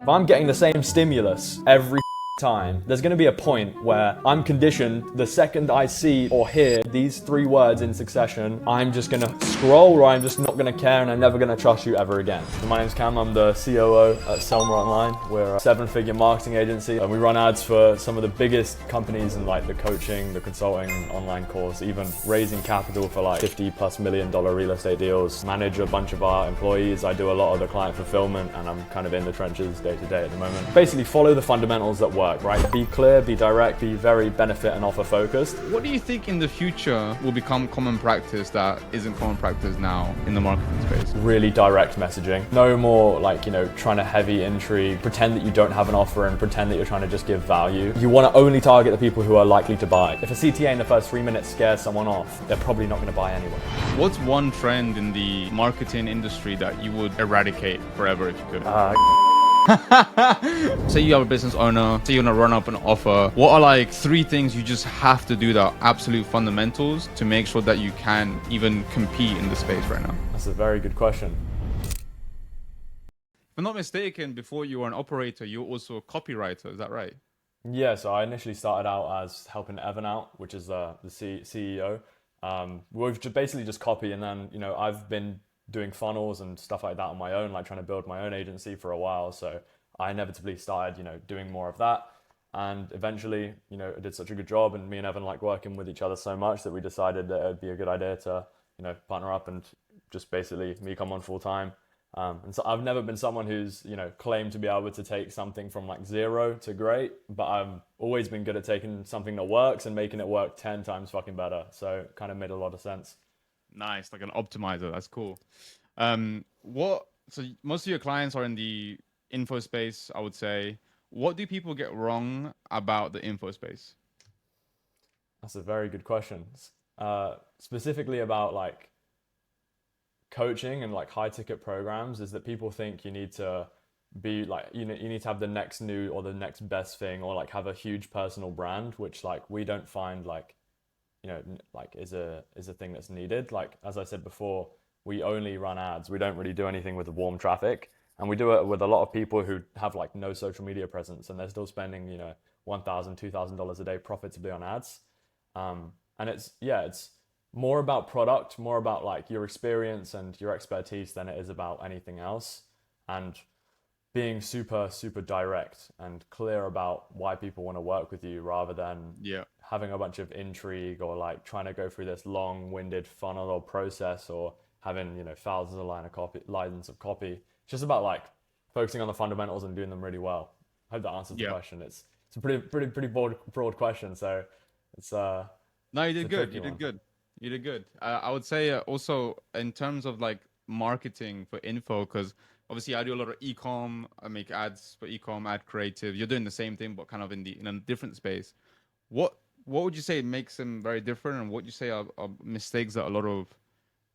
If I'm getting the same stimulus every time, there's going to be a point where I'm conditioned the second I see or hear these three words in succession, I'm just going to scroll or I'm just not going to care and I'm never going to trust you ever again. So my name's Cam, I'm the COO at Selma Online. We're a seven-figure marketing agency and we run ads for some of the biggest companies in like the coaching, the consulting, online course, even raising capital for like $50+ million real estate deals, manage a bunch of our employees. I do a lot of the client fulfillment and I'm kind of in the trenches day to day at the moment. Basically follow the fundamentals that work. Right? Be clear, be direct, be very benefit and offer focused. What do you think in the future will become common practice that isn't common practice now in the marketing space? Really direct messaging. No more like, trying to heavy intrigue, pretend that you don't have an offer and pretend that you're trying to just give value. You want to only target the people who are likely to buy. If a CTA in the first 3 minutes scares someone off, they're probably not going to buy anyway. What's one trend in the marketing industry that you would eradicate forever if you could? Say you have a business owner, say you want to run up an offer. What are like 3 things you just have to do that are absolute fundamentals to make sure that you can even compete in the space right now? That's a very good question. If I'm not mistaken, before you were an operator, you were also a copywriter, is that right? Yeah, so I initially started out as helping Evan out, which is the CEO. We've basically just copy and then, I've been doing funnels and stuff like that on my own, like trying to build my own agency for a while. So I inevitably started, doing more of that. And eventually, I did such a good job and me and Evan like working with each other so much that we decided that it would be a good idea to, partner up and just basically me come on full time. And so I've never been someone who's, claimed to be able to take something from like 0 to great, but I've always been good at taking something that works and making it work 10 times fucking better. So it kind of made a lot of sense. Nice, like an optimizer. That's cool. So most of your clients are in the info space, I would say. What do people get wrong about the info space? That's a very good question. Specifically about like coaching and like high ticket programs is that people think you need to be like, you need to have the next new or the next best thing or like have a huge personal brand, which like we don't find like like is a thing that's needed. Like, as I said before, we only run ads. We don't really do anything with the warm traffic. And we do it with a lot of people who have like no social media presence and they're still spending, $1,000, $2,000 a day profitably on ads. And it's more about product, more about like your experience and your expertise than it is about anything else. And being super, super direct and clear about why people want to work with you rather than having a bunch of intrigue or like trying to go through this long-winded funnel or process or having, thousands of lines of copy. It's just about like focusing on the fundamentals and doing them really well. I hope that answers the question. It's a pretty broad question. So it's no, you did good. You did good. I would say also in terms of like marketing for info, because obviously I do a lot of e-com. I make ads for e-com, ad creative. You're doing the same thing, but kind of in a different space. What would you say makes them very different, and what would you say are mistakes that a lot of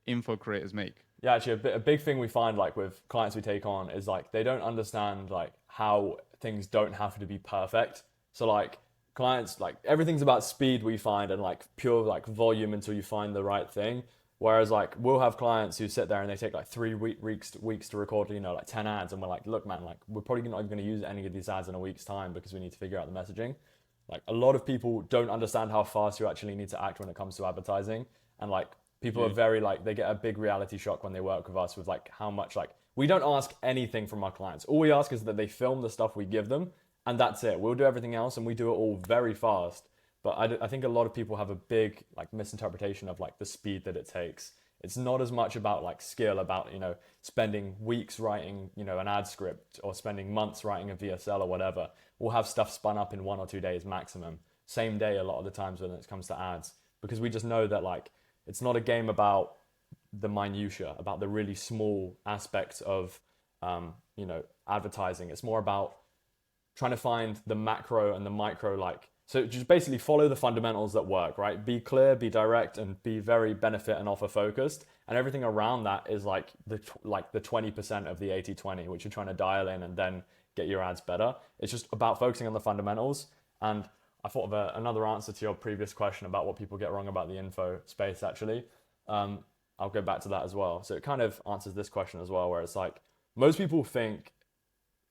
info creators make? Yeah, actually, a big thing we find like with clients we take on is like they don't understand like how things don't have to be perfect. So like clients, like everything's about speed we find and like pure like volume until you find the right thing. Whereas like we'll have clients who sit there and they take like 3 weeks to record, like 10 ads. And we're like, look, man, like we're probably not even going to use any of these ads in a week's time because we need to figure out the messaging. Like a lot of people don't understand how fast you actually need to act when it comes to advertising. And like people are very like, they get a big reality shock when they work with us with like how much like, we don't ask anything from our clients. All we ask is that they film the stuff we give them and that's it. We'll do everything else and we do it all very fast. But I think a lot of people have a big like misinterpretation of like the speed that it takes. It's not as much about like skill, about, spending weeks writing, an ad script or spending months writing a VSL or whatever. We'll have stuff spun up in 1 or 2 days maximum. Same day a lot of the times when it comes to ads, because we just know that like, it's not a game about the minutia, about the really small aspects of, advertising. It's more about trying to find the macro and the micro, like, so just basically follow the fundamentals that work, right? Be clear, be direct, and be very benefit and offer focused. And everything around that is like the 20% of the 80-20, which you're trying to dial in and then get your ads better. It's just about focusing on the fundamentals. And I thought of another answer to your previous question about what people get wrong about the info space, actually. I'll go back to that as well. So it kind of answers this question as well, where it's like, most people think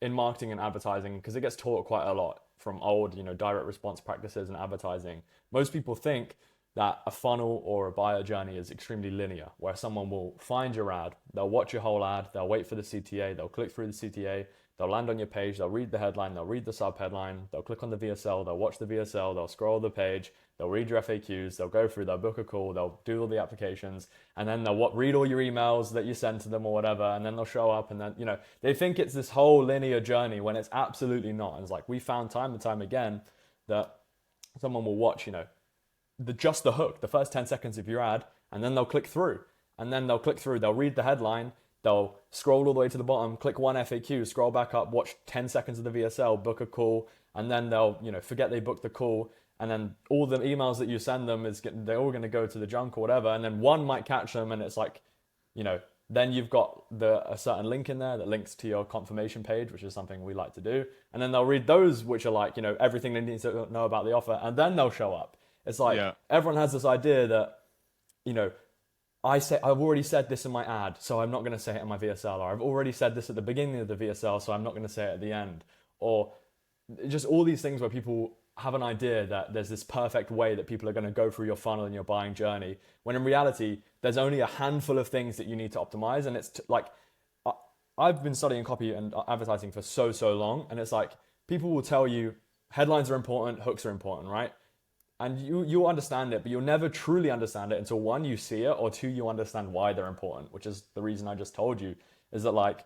in marketing and advertising, because it gets taught quite a lot from old, direct response practices and advertising. Most people think that a funnel or a buyer journey is extremely linear, where someone will find your ad, they'll watch your whole ad, they'll wait for the CTA, they'll click through the CTA, they'll land on your page, they'll read the headline, they'll read the subheadline, they'll click on the VSL, they'll watch the VSL, they'll scroll the page, they'll read your FAQs, they'll go through, they'll book a call, they'll do all the applications, and then they'll read all your emails that you send to them or whatever, and then they'll show up, and then, they think it's this whole linear journey when it's absolutely not. And it's like, we found time and time again that someone will watch, just the hook, the first 10 seconds of your ad, and then they'll click through. And then they'll click through, they'll read the headline, they'll scroll all the way to the bottom, click one FAQ, scroll back up, watch 10 seconds of the VSL, book a call, and then they'll, forget they booked the call, and then all the emails that you send them they're all going to go to the junk or whatever, and then one might catch them, and it's like, then you've got a certain link in there that links to your confirmation page, which is something we like to do, and then they'll read those, which are like, everything they need to know about the offer, and then they'll show up. It's like, everyone has this idea that, I've already said this in my ad, so I'm not going to say it in my VSL, or I've already said this at the beginning of the VSL, so I'm not going to say it at the end, or just all these things where people have an idea that there's this perfect way that people are going to go through your funnel and your buying journey, when in reality, there's only a handful of things that you need to optimize. And it's like, I've been studying copy and advertising for so long, and it's like, people will tell you headlines are important, hooks are important, right? And you'll understand it, but you'll never truly understand it until one, you see it, or two, you understand why they're important, which is the reason I just told you, is that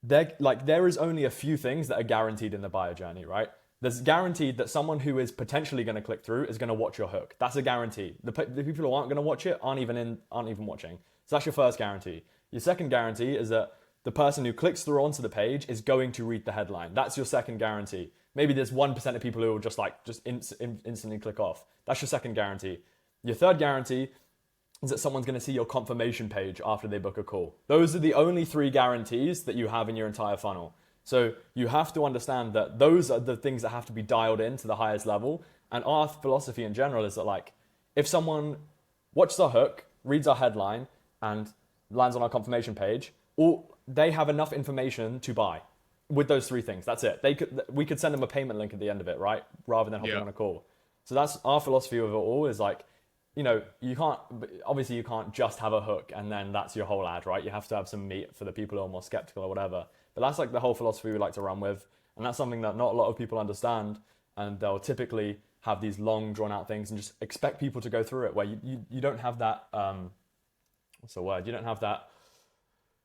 there is only a few things that are guaranteed in the buyer journey, right? There's guaranteed that someone who is potentially going to click through is going to watch your hook. That's a guarantee. The people who aren't going to watch it aren't even watching. So that's your first guarantee. Your second guarantee is that the person who clicks through onto the page is going to read the headline. That's your second guarantee. Maybe there's 1% of people who will just instantly click off. That's your second guarantee. Your third guarantee is that someone's going to see your confirmation page after they book a call. Those are the only three guarantees that you have in your entire funnel. So you have to understand that those are the things that have to be dialed in to the highest level. And our philosophy in general is that if someone watches our hook, reads our headline, and lands on our confirmation page, they have enough information to buy. With those three things, that's it. We could send them a payment link at the end of it, right? Rather than hopping on a call. So that's our philosophy of it all, is you can't just have a hook and then that's your whole ad, right? You have to have some meat for the people who are more skeptical or whatever. But that's the whole philosophy we like to run with. And that's something that not a lot of people understand. And they'll typically have these long drawn out things and just expect people to go through it, where you don't have that, what's the word? You don't have that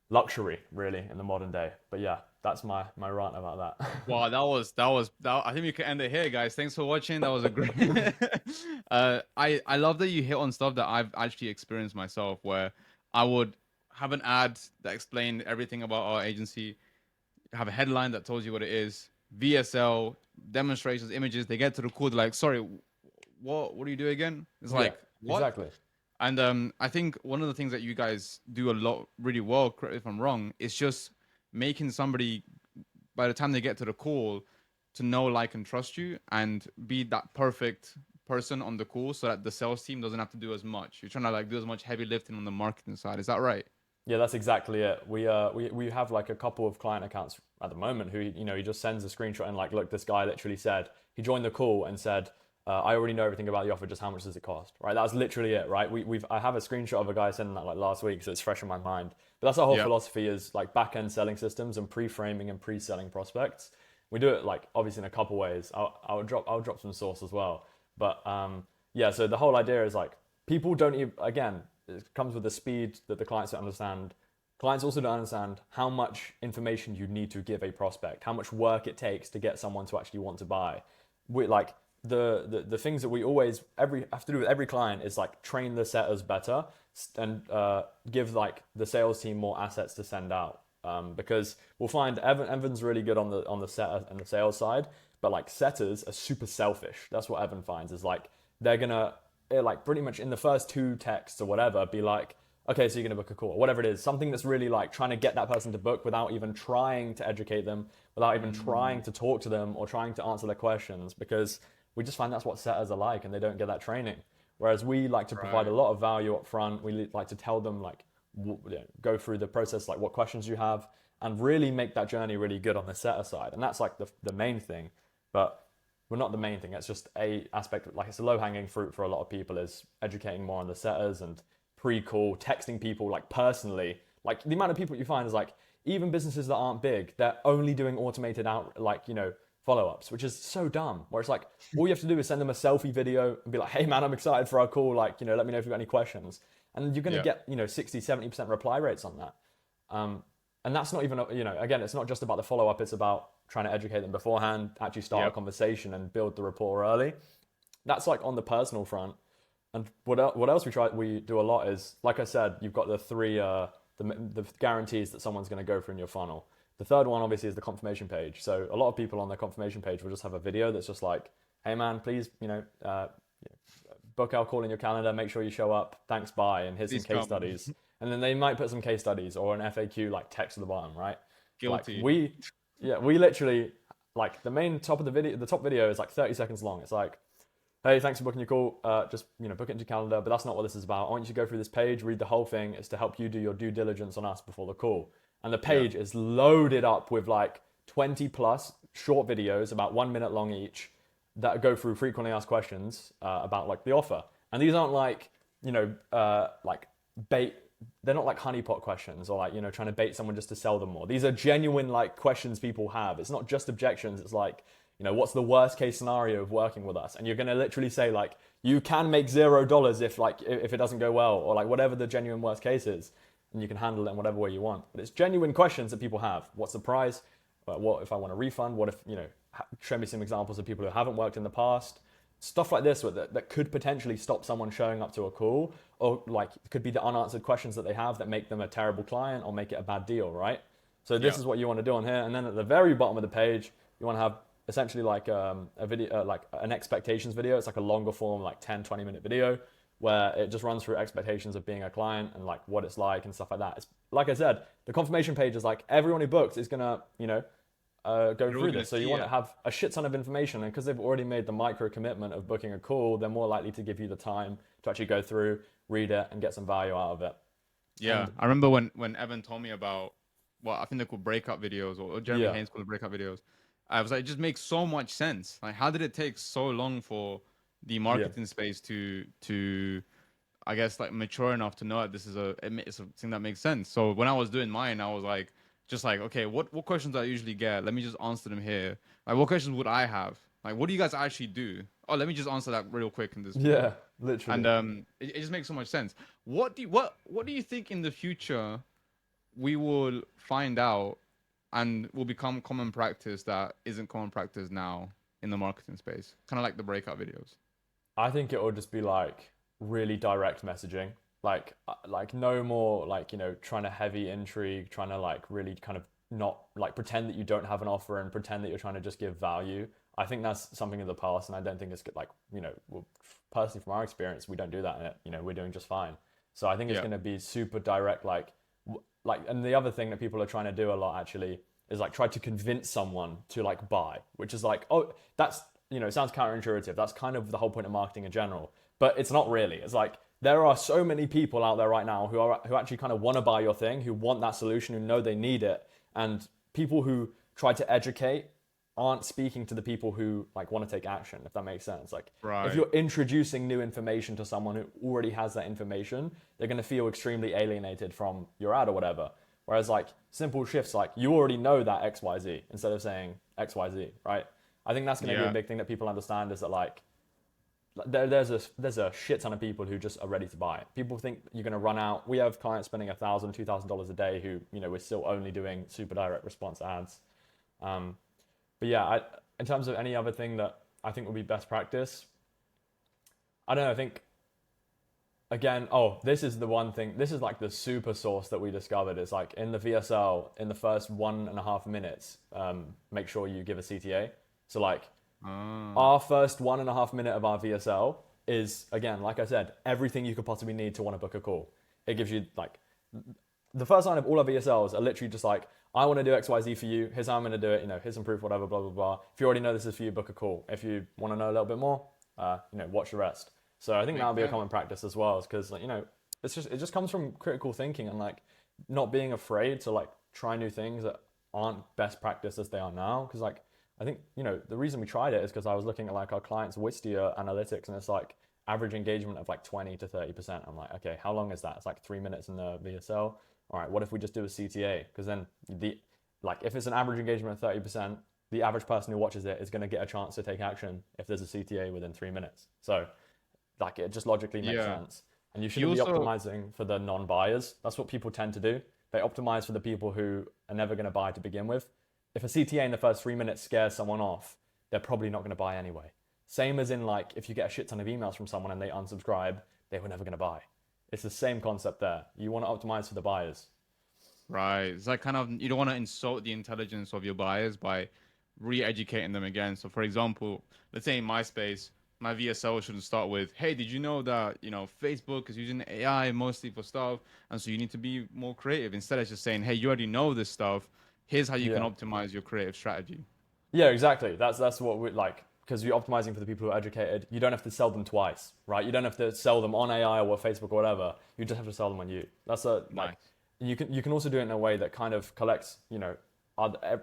luxury really in the modern day. But yeah, that's my rant about that. Wow, that was. I think we can end it here, guys. Thanks for watching. That was a great. I love that you hit on stuff that I've actually experienced myself, where I would have an ad that explained everything about our agency, have a headline that tells you what it is, VSL, demonstrations, images. They get to the call, they're like, sorry, what do you do again? It's like, what? Exactly. And I think one of the things that you guys do a lot really well, correct if I'm wrong, is just making somebody, by the time they get to the call, to know, like, and trust you, and be that perfect person on the call, so that the sales team doesn't have to do as much. You're trying to do as much heavy lifting on the marketing side. Is that right? Yeah, that's exactly it. We have a couple of client accounts at the moment who, he just sends a screenshot and look, this guy literally said, he joined the call and said, I already know everything about the offer, just how much does it cost, right? That's literally it, right? I have a screenshot of a guy sending that last week, so it's fresh in my mind. But that's our whole philosophy, is back-end selling systems and pre-framing and pre-selling prospects. We do it obviously in a couple ways. I'll drop some source as well. But so the whole idea is people don't even, again, it comes with the speed that the clients don't understand. Clients also don't understand how much information you need to give a prospect, how much work it takes to get someone to actually want to buy. The things that we always have to do with every client is train the setters better and give the sales team more assets to send out, because we'll find Evan's really good on the setter and the sales side, but setters are super selfish. That's what Evan finds, is they're gonna pretty much in the first two texts or whatever be okay, so you're gonna book a call or whatever it is, something that's really trying to get that person to book without even trying to educate them, without even trying to talk to them or trying to answer their questions, because we just find that's what setters are like, and they don't get that training. Whereas we like to provide a lot of value up front. We like to tell them go through the process, what questions you have, and really make that journey really good on the setter side. And that's like the main thing, but well, not the main thing. It's just a aspect of, like, it's a low hanging fruit for a lot of people, is educating more on the setters and pre-call, texting people like personally. Like the amount of people you find is like, even businesses that aren't big, they're only doing automated out, like, you know, follow-ups, which is so dumb. Where it's like, all you have to do is send them a selfie video and be like, hey man, I'm excited for our call. Like, you know, let me know if you've got any questions. And you're going to get, you know, 60, 70% reply rates on that. And that's not even, you know, again, it's not just about the follow-up. It's about trying to educate them beforehand, actually start a conversation and build the rapport early. That's like on the personal front. And what else we do a lot is, like I said, you've got the three, the guarantees that someone's going to go through in your funnel. The third one, obviously, is the confirmation page. So a lot of people on their confirmation page will just have a video that's just like, hey man, please, you know, book our call in your calendar, make sure you show up, thanks, bye, and here's some case studies. And then they might put some case studies or an FAQ like text at the bottom, right? Guilty. Like we literally, like, the main top of the video, the top video is like 30 seconds long. It's like, hey, thanks for booking your call. Just, you know, book it into your calendar. But that's not what this is about. I want you to go through this page, read the whole thing. It's to help you do your due diligence on us before the call. And the page is loaded up with like 20 plus short videos, about 1 minute long each, that go through frequently asked questions about like the offer. And these aren't like, you know, like bait. They're not like honeypot questions or like, you know, trying to bait someone just to sell them more. These are genuine like questions people have. It's not just objections. It's like, you know, what's the worst case scenario of working with us? And you're going to literally say like, you can make $0 if it doesn't go well, or like whatever the genuine worst case is, and you can handle it in whatever way you want. But it's genuine questions that people have. What's the price? What if I want a refund? What if, you know, show me some examples of people who haven't worked in the past. Stuff like this that could potentially stop someone showing up to a call, or like it could be the unanswered questions that they have that make them a terrible client or make it a bad deal, right? So this is what you want to do on here. And then at the very bottom of the page, you want to have essentially like a video, like an expectations video. It's like a longer form, like 10-20 minute video where it just runs through expectations of being a client and like what it's like and stuff like that. It's, like I said, the confirmation page is like everyone who books is gonna, you know, go through this. So you want to have a shit ton of information, and because they've already made the micro commitment of booking a call, they're more likely to give you the time to actually go through, read it, and get some value out of it. Yeah, I remember when Evan told me about, well, I think they're called breakup videos, or Jeremy Haynes called breakup videos. I was like, it just makes so much sense. Like, how did it take so long for the marketing space to I guess like mature enough to know that this is it's a thing that makes sense? So when I was doing mine, I was like, just like, okay, what questions do I usually get? Let me just answer them here. Like, what questions would I have? Like, what do you guys actually do? Oh, let me just answer that real quick in this. Yeah, literally. And it just makes so much sense. What do you think in the future we will find out and will become common practice that isn't common practice now in the marketing space? Kind of like the breakout videos. I think it will just be like really direct messaging. Like no more like, you know, trying to heavy intrigue, trying to like really kind of not like pretend that you don't have an offer and pretend that you're trying to just give value. I think that's something of the past, and I don't think it's good. Like, you know, personally from our experience, we don't do that, and you know, we're doing just fine. So I think it's going to be super direct, like, and the other thing that people are trying to do a lot actually is like try to convince someone to like buy, which is like, oh, that's, you know, it sounds counterintuitive. That's kind of the whole point of marketing in general, but it's not really. It's like, there are so many people out there right now who actually kind of want to buy your thing, who want that solution, who know they need it. And people who try to educate aren't speaking to the people who like want to take action, if that makes sense. Like, if you're introducing new information to someone who already has that information, they're going to feel extremely alienated from your ad or whatever. Whereas like simple shifts, like you already know that XYZ instead of saying XYZ, right? I think that's going to be a big thing that people understand, is that like, there's a shit ton of people who just are ready to buy. People think you're going to run out. We have clients spending $1,000, $2,000 a day who, you know, we're still only doing super direct response ads. But yeah, in terms of any other thing that I think would be best practice, I don't know. I think, again, this is the one thing. This is like the super source that we discovered, is like in the VSL, in the first 1.5 minutes, make sure you give a CTA. So like, our first 1.5 minute of our VSL is, again, like I said, everything you could possibly need to want to book a call. It gives you like, the first line of all our VSLs are literally just like, I want to do XYZ for you. Here's how I'm going to do it. You know, here's some proof, whatever, blah, blah, blah. If you already know this is for you, book a call. If you want to know a little bit more, you know, watch the rest. So I think that'll be a common practice as well, because, like, you know, it just comes from critical thinking and like not being afraid to like try new things that aren't best practice as they are now. Because like, I think, the reason we tried it is because I was looking at like our clients' Wistia analytics, and it's like average engagement of like 20 to 30%. I'm like, okay, how long is that? It's like 3 minutes in the VSL. All right, what if we just do a CTA? Because then if it's an average engagement of 30%, the average person who watches it is going to get a chance to take action if there's a CTA within 3 minutes. So like, it just logically makes sense. And you shouldn't be optimizing for the non-buyers. That's what people tend to do. They optimize for the people who are never going to buy to begin with. If a CTA in the first 3 minutes scares someone off, they're probably not going to buy anyway. Same as in like, if you get a shit ton of emails from someone and they unsubscribe, they were never going to buy. It's the same concept there. You want to optimize for the buyers. Right. It's like kind of, you don't want to insult the intelligence of your buyers by re-educating them again. So for example, let's say in my space, my VSL shouldn't start with, hey, did you know that, Facebook is using AI mostly for stuff, and so you need to be more creative. Instead, it's just saying, hey, you already know this stuff. Here's how you can optimize your creative strategy. Yeah, exactly. That's what we like, because you're optimizing for the people who are educated. You don't have to sell them twice, right? You don't have to sell them on AI or Facebook or whatever. You just have to sell them on you. That's Nice. You can also do it in a way that kind of collects,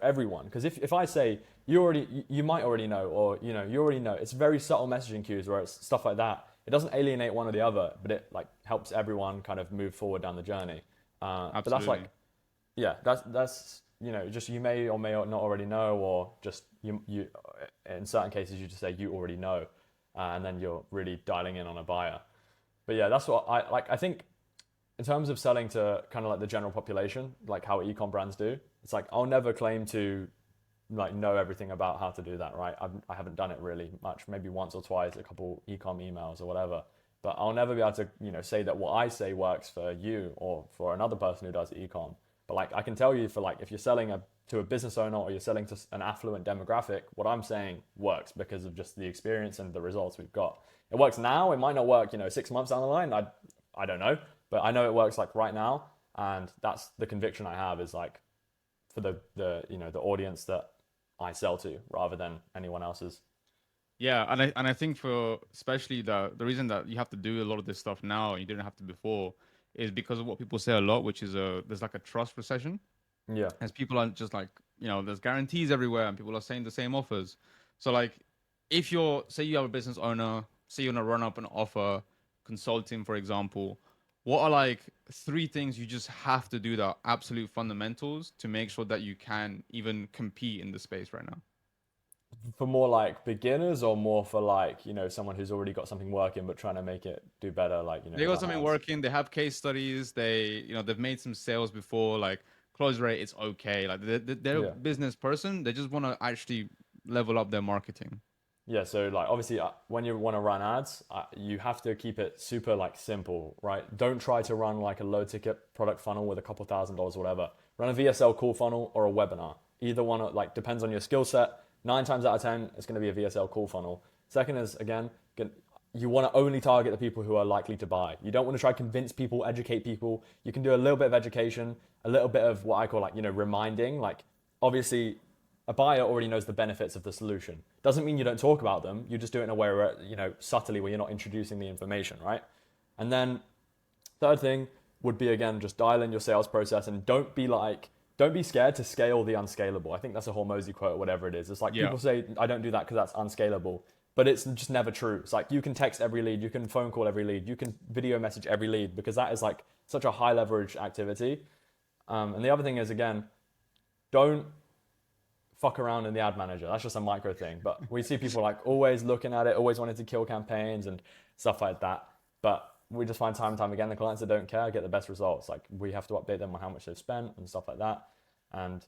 everyone. Because if I say you might already know, or you already know, it's very subtle messaging cues where it's stuff like that. It doesn't alienate one or the other, but it like helps everyone kind of move forward down the journey. But that's like, that's just you may or may not already know, or just you in certain cases you just say you already know, and then you're really dialing in on a buyer. But yeah, that's what I like. I think in terms of selling to kind of like the general population, like how e-com brands do, it's like I'll never claim to like know everything about how to do that, right? I haven't done it really much, maybe once or twice, a couple e-com emails or whatever. But I'll never be able to, say that what I say works for you or for another person who does e-com. But like I can tell you, for like if you're selling to a business owner or you're selling to an affluent demographic, what I'm saying works because of just the experience and the results we've got. It works now. It might not work, 6 months down the line. I don't know, but I know it works like right now, and that's the conviction I have, is like for the audience that I sell to rather than anyone else's. Yeah, and I think for especially the reason that you have to do a lot of this stuff now and you didn't have to before is because of what people say a lot, which is there's like a trust recession. Yeah. As people are just like, there's guarantees everywhere and people are saying the same offers. So like, if say you have a business owner, say you want to run up an offer, consulting, for example, what are like 3 things you just have to do that are absolute fundamentals to make sure that you can even compete in the space right now? For more like beginners, or more for like, someone who's already got something working but trying to make it do better, like, They got something working, they have case studies, they've made some sales before, like close rate is okay. Like they're a business person, they just want to actually level up their marketing. Yeah, so like obviously when you want to run ads, you have to keep it super like simple, right? Don't try to run like a low ticket product funnel with a couple $1,000 or whatever. Run a VSL cool funnel or a webinar. Either one, like, depends on your skill set. 9 times out of 10, it's going to be a VSL cool funnel. Second is, again, you want to only target the people who are likely to buy. You don't want to try to convince people, educate people. You can do a little bit of education, a little bit of what I call like, reminding. Like, obviously, a buyer already knows the benefits of the solution. Doesn't mean you don't talk about them. You just do it in a way where, subtly, where you're not introducing the information, right? And then third thing would be, again, just dial in your sales process, and don't be scared to scale the unscalable. I think that's a Hormozy quote or whatever it is. It's like people say, I don't do that because that's unscalable. But it's just never true. It's like you can text every lead, you can phone call every lead, you can video message every lead, because that is like such a high leverage activity. And the other thing is, again, don't fuck around in the ad manager. That's just a micro thing. But we see people like always looking at it, always wanting to kill campaigns and stuff like that. But we just find time and time again, the clients that don't care get the best results. Like, we have to update them on how much they've spent and stuff like that. And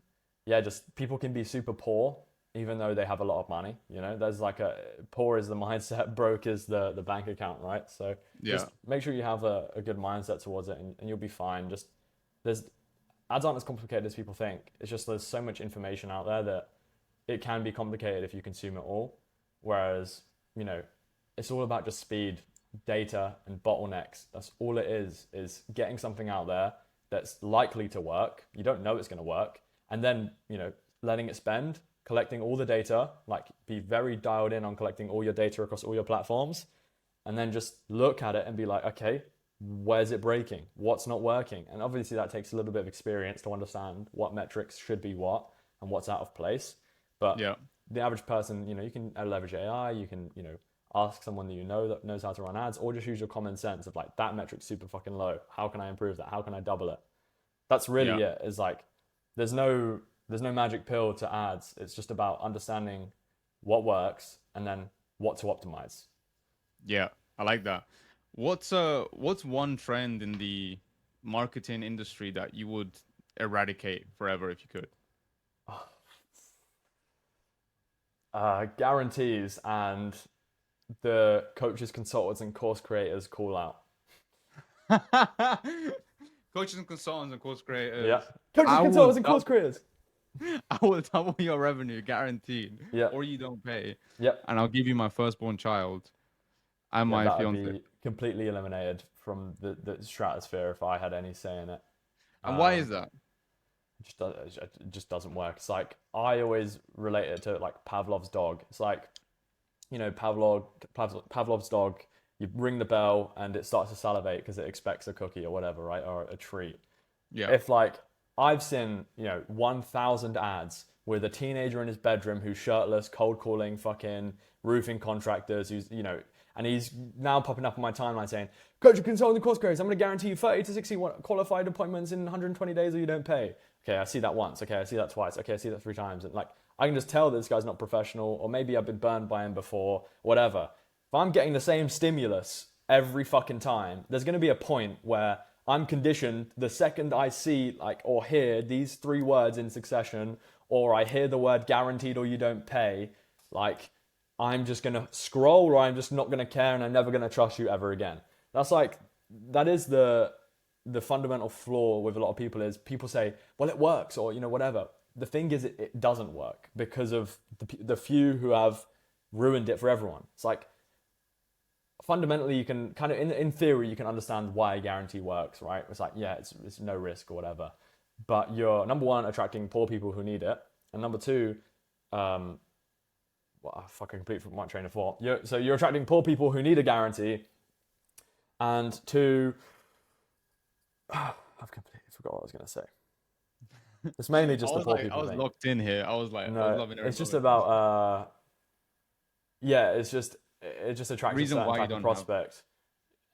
yeah, just people can be super poor even though they have a lot of money. There's like poor is the mindset, broke is the bank account, right? So just make sure you have a good mindset towards it, and you'll be fine. Just ads aren't as complicated as people think. It's just there's so much information out there that it can be complicated if you consume it all. Whereas, it's all about just speed, data, and bottlenecks. That's all it is getting something out there that's likely to work. You don't know it's going to work. And then, letting it spend, collecting all the data, like be very dialed in on collecting all your data across all your platforms. And then just look at it and be like, okay, where's it breaking? What's not working? And obviously that takes a little bit of experience to understand what metrics should be what and what's out of place. But Yeah. the average person, you can leverage AI, you can, ask someone that you know that knows how to run ads, or just use your common sense of like, that metric's super fucking low. How can I improve that? How can I double it? That's really Yeah. it. Is like, there's no magic pill to ads. It's just about understanding what works and then what to optimize. Yeah. I like that. What's one trend in the marketing industry that you would eradicate forever if you could? Guarantees and the coaches, consultants, and course creators call out. Coaches and consultants and course creators. Yeah. Coaches, consultants, and course creators. I will double your revenue, guaranteed. Yeah. Or you don't pay. Yep. And I'll give you my firstborn child and Yeah, my that would fiance. be completely eliminated from the stratosphere if I had any say in it. And why is that? It just doesn't work. It's like, I always relate it to like Pavlov's dog. It's like, Pavlov's dog, you ring the bell and it starts to salivate because it expects a cookie or whatever, right? Or a treat. Yeah. If like, I've seen, 1,000 ads with a teenager in his bedroom who's shirtless, cold calling fucking roofing contractors, who's, and he's now popping up on my timeline saying, coach, you consult the course creators, I'm going to guarantee you 30 to 60 qualified appointments in 120 days or you don't pay. Okay, I see that once. Okay, I see that twice. Okay, I see that 3 times. And like, I can just tell that this guy's not professional, or maybe I've been burned by him before, whatever. If I'm getting the same stimulus every fucking time, there's going to be a point where I'm conditioned the second I see like or hear these 3 words in succession, or I hear the word guaranteed or you don't pay, like, I'm just going to scroll, or I'm just not going to care, and I'm never going to trust you ever again. That is the fundamental flaw with a lot of people. Is people say, well, it works, or whatever. The thing is, it doesn't work because of the few who have ruined it for everyone. It's like, fundamentally, you can kind of, in theory, you can understand why a guarantee works, right? It's like, yeah, it's no risk or whatever. But you're, number one, attracting poor people who need it. And number two, I fucking completely forgot my train of thought. So you're attracting poor people who need a guarantee. And two, I've completely forgot what I was going to say. It's mainly just the poor people. I was locked in here. I was like, no, I was loving it. It's just about, it just attracts a certain type of prospect.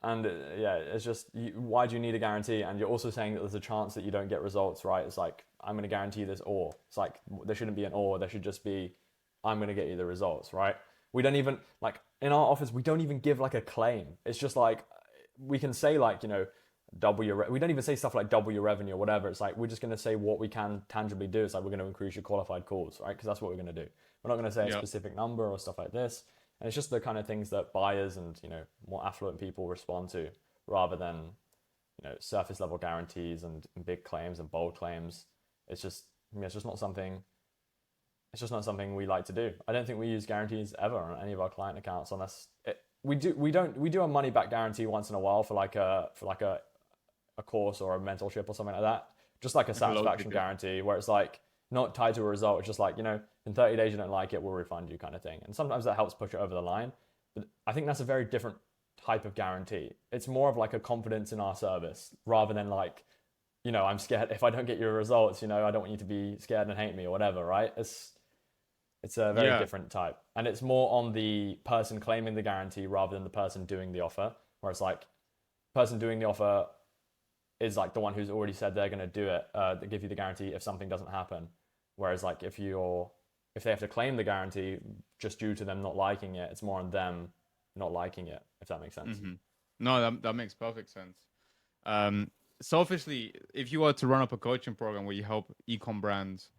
And it's just, why do you need a guarantee? And you're also saying that there's a chance that you don't get results, right? It's like, I'm going to guarantee this, or it's like, there shouldn't be an or, there should just be, I'm going to get you the results, right? We don't even, like, in our office, we don't even give like a claim. It's just like, we can say like, double your, we don't even say stuff like double your revenue or whatever. It's like, we're just going to say what we can tangibly do. It's like, we're going to increase your qualified calls, right? Because that's what we're going to do. We're not going to say a specific number or stuff like this. And it's just the kind of things that buyers and, more affluent people respond to, rather than, surface level guarantees and big claims and bold claims. It's just not something we like to do. I don't think we use guarantees ever on any of our client accounts, unless we do a money back guarantee once in a while for a course or a mentorship or something like that. Just like a satisfaction guarantee, where it's like not tied to a result. It's just like, in 30 days you don't like it, we'll refund you, kind of thing. And sometimes that helps push it over the line. But I think that's a very different type of guarantee. It's more of like a confidence in our service, rather than like, I'm scared if I don't get your results, I don't want you to be scared and hate me or whatever, right? It's a very different type. And it's more on the person claiming the guarantee rather than the person doing the offer, where it's like, the person doing the offer is like the one who's already said they're going to do it, they give you the guarantee if something doesn't happen. Whereas like, if they have to claim the guarantee just due to them not liking it, it's more on them not liking it, if that makes sense. Mm-hmm. No, that makes perfect sense. Selfishly, if you were to run up a coaching program where you help e-com brands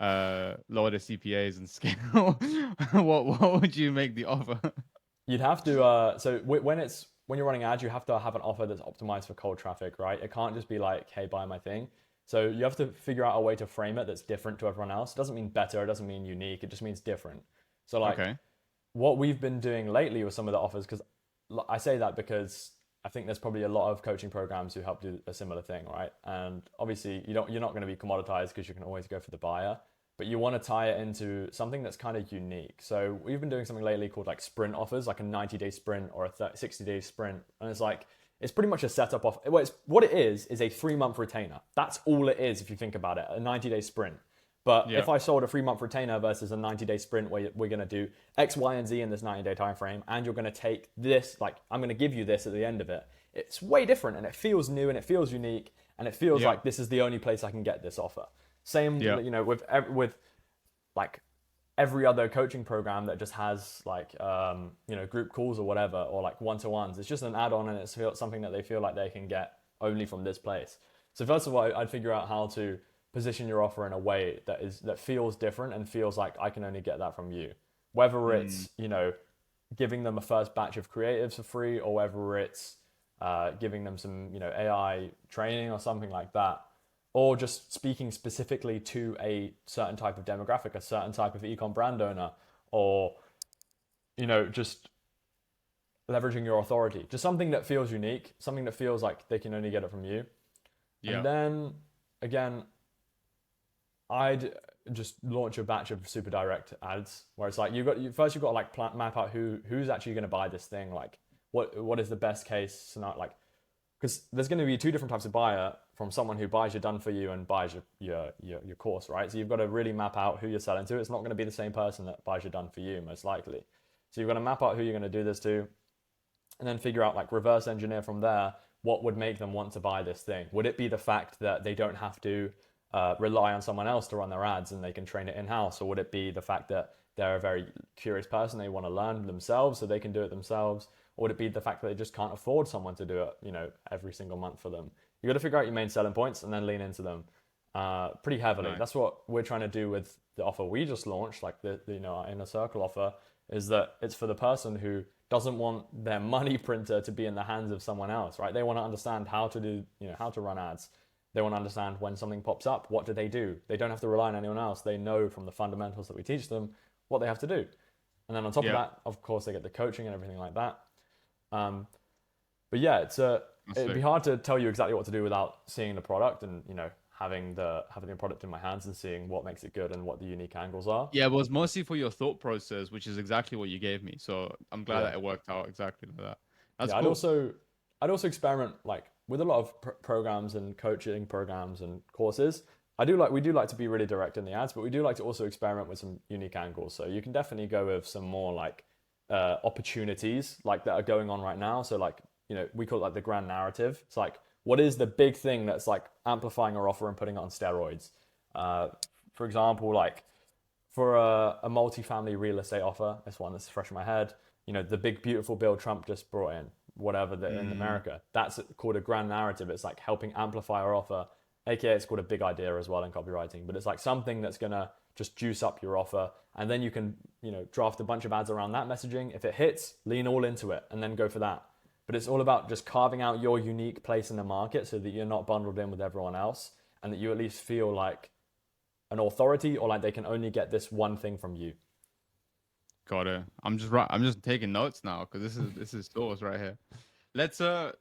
lower their CPAs and scale, what would you make the offer? You'd have to, so when you're running ads, you have to have an offer that's optimized for cold traffic, right? It can't just be like, hey, buy my thing. So you have to figure out a way to frame it that's different to everyone else. It doesn't mean better, it doesn't mean unique, it just means different. So like, what we've been doing lately with some of the offers, because I say that because I think there's probably a lot of coaching programs who help do a similar thing, right? And obviously you're not going to be commoditized, because you can always go for the buyer, but you want to tie it into something that's kind of unique. So we've been doing something lately called like sprint offers, like a 90-day sprint or a 60-day sprint. And it's like, It's pretty much a setup off. Well, what it is a 3-month retainer. That's all it is if you think about it, a 90-day sprint. But if I sold a 3-month retainer versus a 90-day sprint where we're going to do X, Y, and Z in this 90-day time frame, and you're going to take this, like I'm going to give you this at the end of it, it's way different, and it feels new, and it feels unique, and it feels like this is the only place I can get this offer. Same, you know, with like every other coaching program that just has like you know, group calls or whatever, or like one-to-ones. It's just an add-on, and it's something that they feel like they can get only from this place. So first of all, I'd figure out how to position your offer in a way that feels different and feels like I can only get that from you. Whether it's, you know, giving them a first batch of creatives for free, or whether it's giving them some, you know, AI training or something like that, or just speaking specifically to a certain type of demographic, a certain type of e-com brand owner, or, you know, just leveraging your authority, just something that feels unique, something that feels like they can only get it from you. And then again, I'd just launch a batch of super direct ads where it's like you've got to like map out who's actually going to buy this thing. Like what is the best case scenario? Like, because there's going to be two different types of buyer, from someone who buys your done for you and buys your course, right? So you've got to really map out who you're selling to. It's not going to be the same person that buys your done for you, most likely. So you've got to map out who you're going to do this to, and then figure out, like, reverse engineer from there what would make them want to buy this thing. Would it be the fact that they don't have to rely on someone else to run their ads and they can train it in-house? Or would it be the fact that they're a very curious person, they want to learn themselves so they can do it themselves? Or would it be the fact that they just can't afford someone to do it, you know, every single month for them? You got to figure out your main selling points and then lean into them pretty heavily. Right. That's what we're trying to do with the offer we just launched, like the you know, our Inner Circle offer, is that it's for the person who doesn't want their money printer to be in the hands of someone else, right? They want to understand how to do, you know, how to run ads. They want to understand when something pops up, what do? They don't have to rely on anyone else. They know from the fundamentals that we teach them what they have to do. And then on top of that, of course, they get the coaching and everything like that. But yeah, it'd be hard to tell you exactly what to do without seeing the product and, you know, having the product in my hands and seeing what makes it good and what the unique angles are. Yeah, it was mostly for your thought process, which is exactly what you gave me. So I'm glad that it worked out exactly like that. That's cool. I'd also experiment, like, with a lot of programs and coaching programs and courses. We do like to be really direct in the ads, but we do like to also experiment with some unique angles. So you can definitely go with some more like opportunities like that are going on right now. So, like, you know, we call it like the grand narrative. It's like, what is the big thing that's like amplifying our offer and putting it on steroids? For example, like for a multifamily real estate offer, this one that's fresh in my head, you know, the big beautiful bill Trump just brought in, whatever in America, that's called a grand narrative. It's like helping amplify our offer, aka it's called a big idea as well in copywriting. But it's like something that's gonna just juice up your offer, and then you can, you know, draft a bunch of ads around that messaging. If it hits, lean all into it and then go for that. But it's all about just carving out your unique place in the market so that you're not bundled in with everyone else, and that you at least feel like an authority, or like they can only get this one thing from you. Got it. I'm just taking notes now because this is stores right here. Let's kind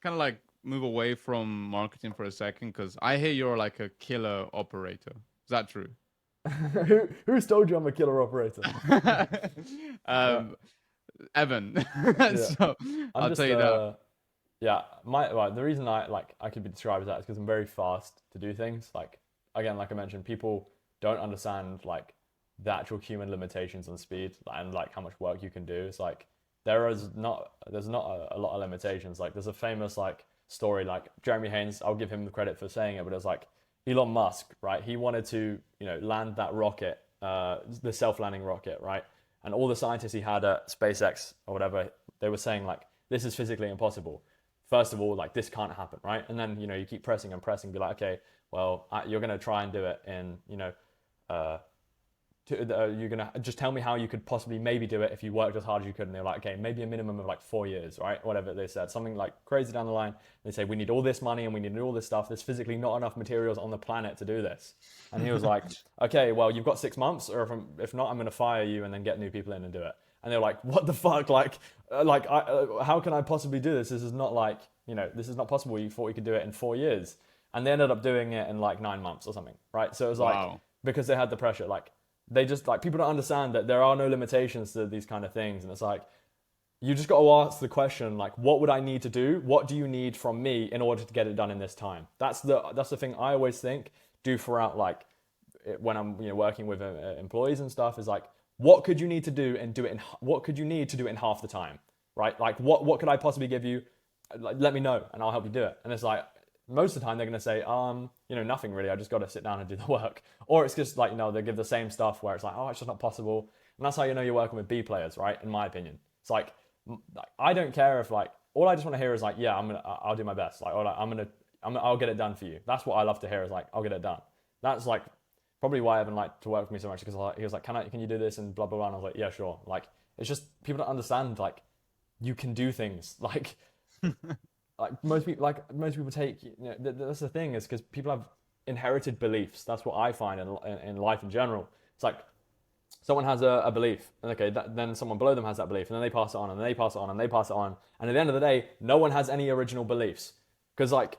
of like move away from marketing for a second, because I hear you're like a killer operator. Is that true? Who's told you I'm a killer operator? Evan. Yeah. So I'll tell you that. Yeah, the reason I could be described as that is because I'm very fast to do things. Like, again, like I mentioned, people don't understand like the actual human limitations on speed and like how much work you can do. It's like there's not a lot of limitations. Like, there's a famous like story, like Jeremy Haynes, I'll give him the credit for saying it, but it's like Elon Musk, right? He wanted to, you know, land that rocket, the self-landing rocket, right? And all the scientists he had at SpaceX or whatever, they were saying like, this is physically impossible. First of all, like, this can't happen, right? And then, you know, you keep pressing and pressing, be like, okay, well, you're going to try and do it in, you know, you're going to just tell me how you could possibly maybe do it if you worked as hard as you could. And they're like, okay, maybe a minimum of like 4 years, right? Whatever they said, something like crazy down the line. They say, we need all this money and we need all this stuff. There's physically not enough materials on the planet to do this. And he was like, okay, well, you've got 6 months, or if not, I'm going to fire you and then get new people in and do it. And they're like, what the fuck? How can I possibly do this? This is not like, you know, this is not possible. You thought you could do it in 4 years. And they ended up doing it in like 9 months or something, right? So it was like, because they had the pressure, like, they just, like, people don't understand that there are no limitations to these kind of things. And it's like, you just got to ask the question, like, what would I need to do? What do you need from me in order to get it done in this time? That's the thing I always do throughout, like, when I'm working with employees and stuff, is like, what could you need to do and do it in what could you need to do it in half the time, right? Like, what could I possibly give you? Like, let me know and I'll help you do it. And it's like, most of the time they're going to say, nothing really. I just got to sit down and do the work. Or it's just like, they give the same stuff where it's like, oh, it's just not possible. And that's how you're working with B players, right? In my opinion, it's like I don't care if, like, all I just want to hear is like, yeah, I'll do my best. Like, or like, I'll get it done for you. That's what I love to hear, is like, I'll get it done. That's like probably why Evan liked to work with me so much, because he was like, can you do this and blah blah blah. And I was like, yeah, sure. Like, it's just people don't understand, like, you can do things like. Most people take, that's the thing, is because people have inherited beliefs. That's what I find in life in general. It's like, someone has a belief, and okay, then someone below them has that belief, and then they pass it on, and they pass it on, and they pass it on, and at the end of the day, no one has any original beliefs. Because, like,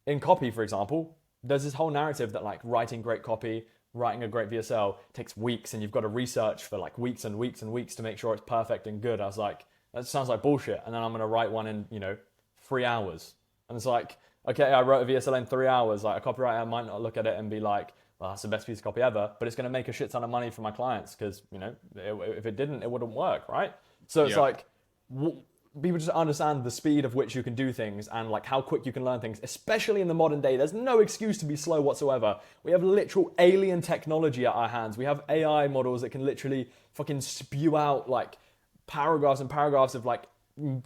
in copy, for example, there's this whole narrative that, like, writing great copy, writing a great VSL takes weeks, and you've got to research for like weeks and weeks and weeks to make sure it's perfect and good. I was like, that sounds like bullshit. And then I'm going to write one in 3 hours. And it's like, okay, I wrote a VSL in 3 hours. Like, a copywriter might not look at it and be like, well, that's the best piece of copy ever, but it's going to make a shit ton of money for my clients, because, if it didn't, it wouldn't work, right? So it's like, people just understand the speed of which you can do things, and like how quick you can learn things, especially in the modern day. There's no excuse to be slow whatsoever. We have literal alien technology at our hands. We have AI models that can literally fucking spew out like paragraphs and paragraphs of like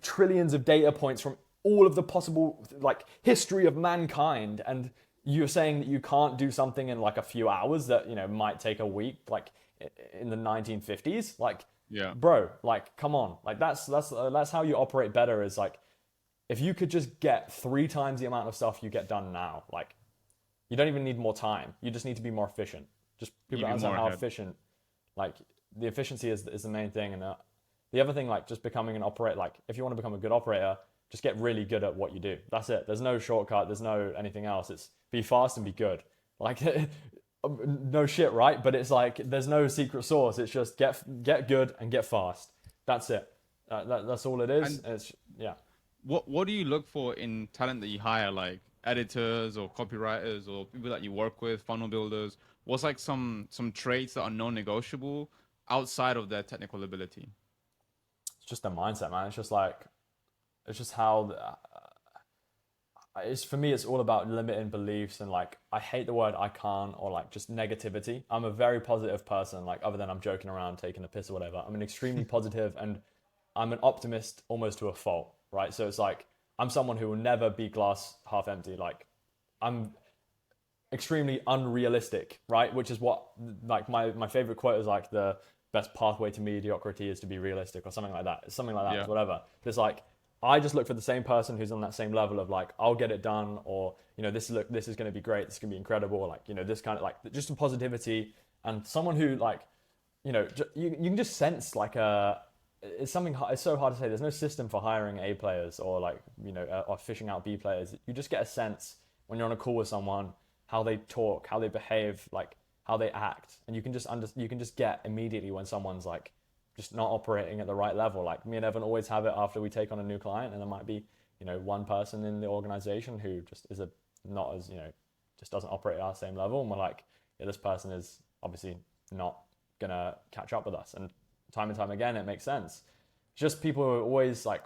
trillions of data points from all of the possible like history of mankind, and you're saying that you can't do something in like a few hours that might take a week, like in the 1950s. Like, yeah, bro, like, come on. Like, that's how you operate better, is like, if you could just get 3 times the amount of stuff you get done now, like, you don't even need more time. You just need to be more efficient. Just people understand how efficient, like, the efficiency is the main thing. And the other thing, like, just becoming an operator, like, if you want to become a good operator, just get really good at what you do. That's it. There's no shortcut. There's no anything else. It's be fast and be good. Like, no shit, right? But it's like, there's no secret sauce. It's just get good and get fast. That's it. That's all it is. And it's, yeah. What do you look for in talent that you hire, like editors or copywriters or people that you work with, funnel builders? What's like some traits that are non-negotiable outside of their technical ability? It's just a mindset, man. It's just how for me, it's all about limiting beliefs, and like, I hate the word I can't, or like just negativity. I'm a very positive person, like, other than I'm joking around, taking a piss or whatever. I'm an extremely positive, and I'm an optimist almost to a fault, right? So it's like, I'm someone who will never be glass half empty. Like, I'm extremely unrealistic, right? Which is what, like, my favorite quote is like, the best pathway to mediocrity is to be realistic, or something like that. It's something like that, whatever. But it's like, I just look for the same person who's on that same level of like, I'll get it done, or this is going to be great, this is going to be incredible, or like, this kind of like, just some positivity, and someone who like, you can just sense like it's so hard to say. There's no system for hiring A players, or like or fishing out B players. You just get a sense when you're on a call with someone, how they talk, how they behave, like how they act, and you can just get immediately when someone's like just not operating at the right level. Like, me and Evan always have it after we take on a new client, and there might be one person in the organization who just is not as just doesn't operate at our same level, and we're like, yeah, this person is obviously not gonna catch up with us. And time again, it makes sense. Just people who are always like,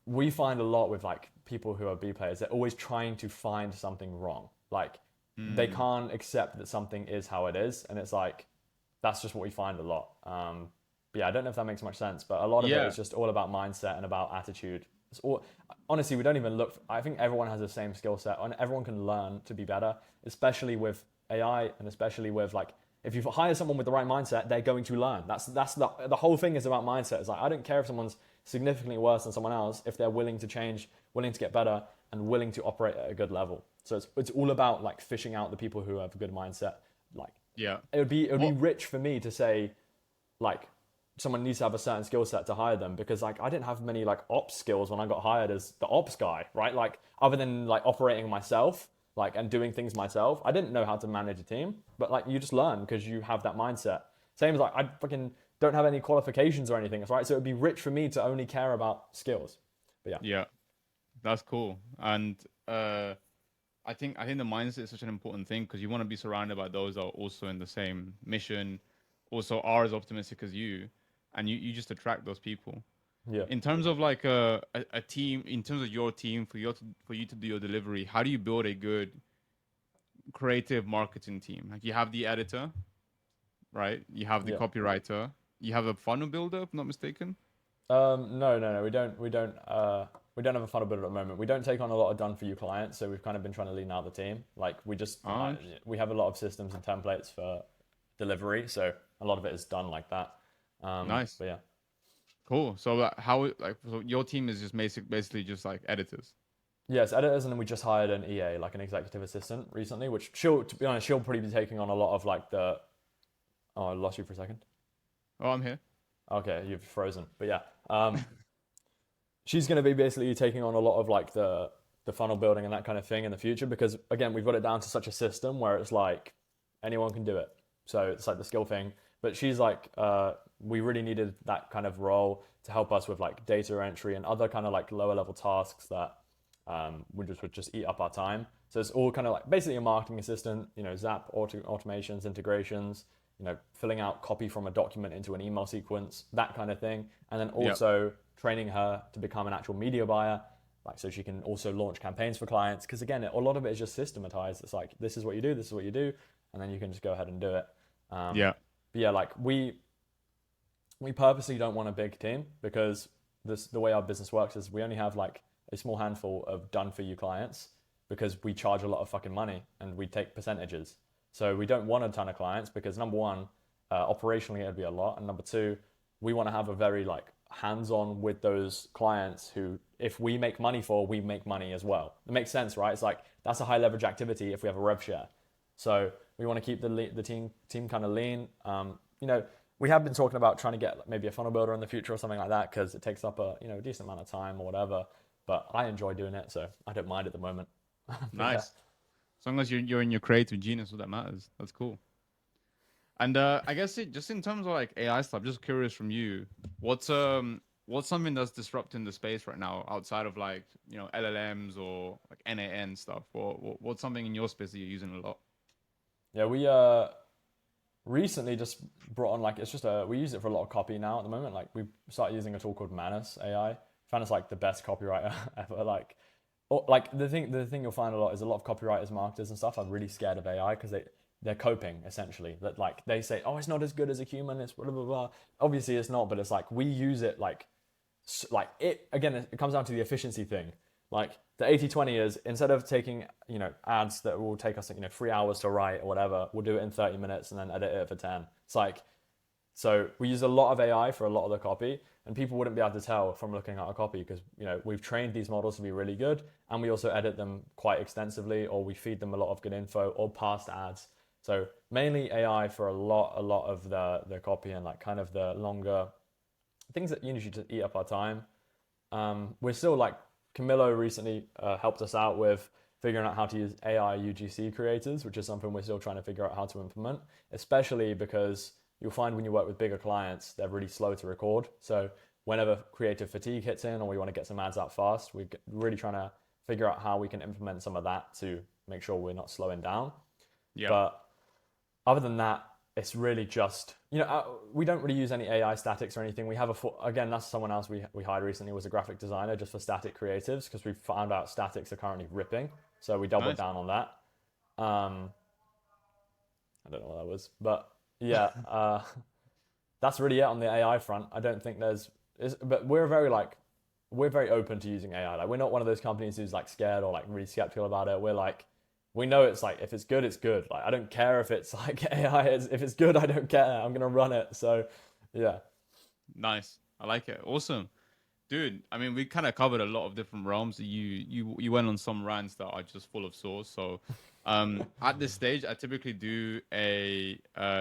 we find a lot with like people who are B players, they're always trying to find something wrong. Like, they can't accept that something is how it is, and it's like, that's just what we find a lot. But yeah, I don't know if that makes much sense, but a lot of it is just all about mindset and about attitude. It's all, honestly, we don't even look. I think everyone has the same skill set, and everyone can learn to be better, especially with AI, and especially with like, if you hire someone with the right mindset, they're going to learn. That's the whole thing is about mindset. It's like, I don't care if someone's significantly worse than someone else, if they're willing to change, willing to get better, and willing to operate at a good level. So it's all about like fishing out the people who have a good mindset. Like, yeah, it would be rich for me to say, like, someone needs to have a certain skill set to hire them, because like, I didn't have many like ops skills when I got hired as the ops guy, right? Like, other than like operating myself, like, and doing things myself, I didn't know how to manage a team. But like, you just learn because you have that mindset. Same as like, I fucking don't have any qualifications or anything, right? So it'd be rich for me to only care about skills. But yeah. Yeah, that's cool. And I think the mindset is such an important thing, because you want to be surrounded by those that are also in the same mission, also are as optimistic as you, and you just attract those people. Yeah. In terms of like a team, in terms of your team, for you to do your delivery, how do you build a good creative marketing team? Like, you have the editor, right? You have the Yeah. copywriter, you have a funnel builder, if I'm not mistaken. No. We don't have a funnel builder at the moment. We don't take on a lot of done for you clients, so we've kind of been trying to lean out the team. Like Oh, we have a lot of systems and templates for delivery, so a lot of it is done like that. nice. But yeah. Cool. So so your team is just basically just like editors. Yes, editors, and then we just hired an EA, like an executive assistant, recently, which to be honest, she'll probably be taking on a lot of like the. Oh, I lost you for a second. Oh, I'm here. Okay, you've frozen. But yeah, she's going to be basically taking on a lot of like the funnel building and that kind of thing in the future, because again, we've got it down to such a system where it's like anyone can do it. So it's like the skill thing. But she's like, we really needed that kind of role to help us with like data entry and other kind of like lower level tasks that would just eat up our time. So it's all kind of like basically a marketing assistant, Zap automations, integrations, filling out copy from a document into an email sequence, that kind of thing. And then also training her to become an actual media buyer, like so she can also launch campaigns for clients. Because again, a lot of it is just systematized. It's like, this is what you do, this is what you do, and then you can just go ahead and do it. Yeah. But yeah, like we purposely don't want a big team, because the way our business works is we only have like a small handful of done for you clients, because we charge a lot of fucking money and we take percentages. So we don't want a ton of clients, because number one, operationally it'd be a lot, and number two, we want to have a very like hands-on with those clients who, if we make money for, we make money as well. It makes sense, right? It's like that's a high leverage activity if we have a rev share. So we want to keep the team kind of lean. We have been talking about trying to get maybe a funnel builder in the future or something like that, because it takes up a decent amount of time or whatever. But I enjoy doing it, so I don't mind at the moment. Nice. Yeah. As long as you're in your creative genius, what that matters. That's cool. And I guess just in terms of like AI stuff, just curious from you, what's something that's disrupting the space right now outside of like LLMs or like NAN stuff? Or what's something in your space that you're using a lot? Yeah, we recently just brought on like we use it for a lot of copy now at the moment. Like we started using a tool called Manus AI. Found it's like the best copywriter ever. Like the thing you'll find a lot is a lot of copywriters, marketers, and stuff are really scared of AI, because they're coping essentially. That like they say, oh, it's not as good as a human. It's blah blah blah. Obviously, it's not, but it's like we use it like it again. It comes down to the efficiency thing. Like the 80/20 is, instead of taking ads that will take us 3 hours to write or whatever, we'll do it in 30 minutes and then edit it for 10. It's like, so we use a lot of AI for a lot of the copy, and people wouldn't be able to tell from looking at our copy, because we've trained these models to be really good, and we also edit them quite extensively, or we feed them a lot of good info or past ads. So mainly AI for a lot of the copy and like kind of the longer things that usually just eat up our time. We're still like, Camillo recently helped us out with figuring out how to use AI UGC creators, which is something we're still trying to figure out how to implement, especially because you'll find when you work with bigger clients, they're really slow to record. So whenever creative fatigue hits in, or we want to get some ads out fast, we're really trying to figure out how we can implement some of that to make sure we're not slowing down. Yeah. But other than that, it's really just, we don't really use any AI statics or anything. We have again, that's someone else we hired recently, was a graphic designer just for static creatives, because we found out statics are currently ripping. So we doubled down on that. I don't know what that was, but yeah, that's really it on the AI front. I don't think but we're very open to using AI. Like we're not one of those companies who's like scared or like really skeptical about it. We're like, we know it's like, if it's good, it's good. Like I don't care if it's like AI is. If it's good, I don't care. I'm gonna run it. So, yeah. Nice. I like it. Awesome, dude. I mean, we kind of covered a lot of different realms. You went on some rants that are just full of sauce. So, at this stage, I typically do a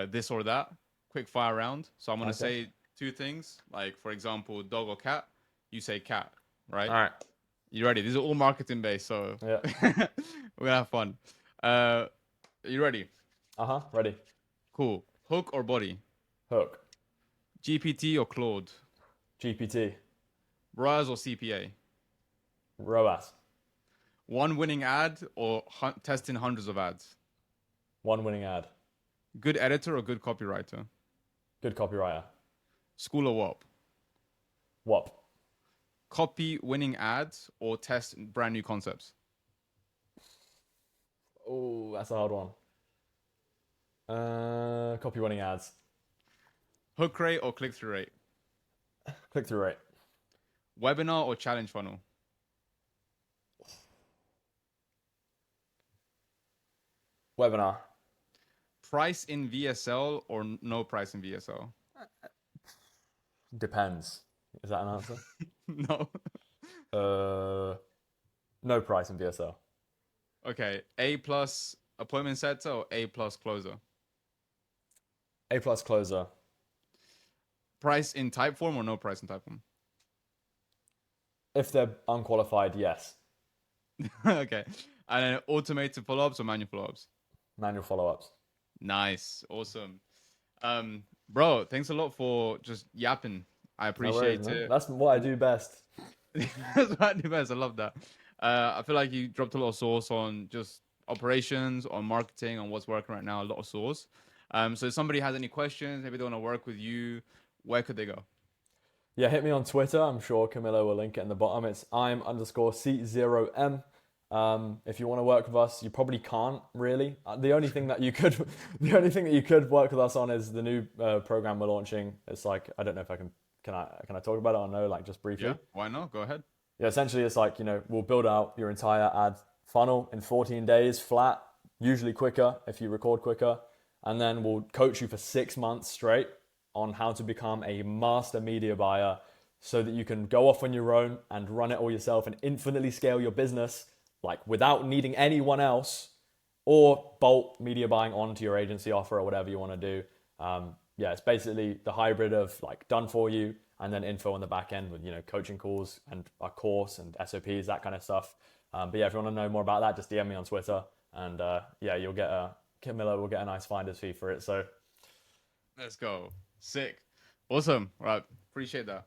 this or that quick fire round. So I'm gonna say two things. Like for example, dog or cat. You say cat, right? All right. You ready? These are all marketing based, so Yeah. we're gonna have fun. You ready? Ready. Cool. Hook or body? Hook. GPT or Claude? GPT. ROAS or CPA? ROAS. One winning ad or testing hundreds of ads? One winning ad. Good editor or good copywriter? Good copywriter. School or WAP? WAP. Copy winning ads or test brand new concepts? Oh, that's a hard one. Copy winning ads. Hook rate or click-through rate? Click-through rate. Webinar or challenge funnel? Webinar. Price in VSL or no price in VSL? Depends. Is that an answer? No. No price in VSL. Okay. A plus appointment setter or A plus closer? A plus closer. Price in type form or no price in type form? If they're unqualified, yes. Okay. And then automated follow-ups or manual follow-ups? Manual follow-ups. Nice. Awesome. Bro, thanks a lot for just yapping. I appreciate it. That's what I do best. That's what I do best. I love that. I feel like you dropped a lot of sauce on just operations, on marketing, on what's working right now. A lot of sauce. So if somebody has any questions, maybe they want to work with you, where could they go? Yeah, hit me on Twitter. I'm sure Camilo will link it in the bottom. It's I'm_C0M. If you want to work with us, you probably can't really. The only thing that you could work with us on is the new program we're launching. It's like, I don't know if I can I talk about it or no, like just briefly. Yeah, why not? Go ahead. Yeah, essentially it's like, we'll build out your entire ad funnel in 14 days flat, usually quicker if you record quicker. And then we'll coach you for 6 months straight on how to become a master media buyer so that you can go off on your own and run it all yourself and infinitely scale your business like without needing anyone else, or bolt media buying onto your agency offer or whatever you want to do. Yeah, it's basically the hybrid of like done for you and then info on the back end with, coaching calls and a course and SOPs, that kind of stuff. But yeah, if you want to know more about that, just DM me on Twitter and yeah, you'll get Camilla will get a nice finder's fee for it. So let's go. Sick. Awesome. All right. Appreciate that.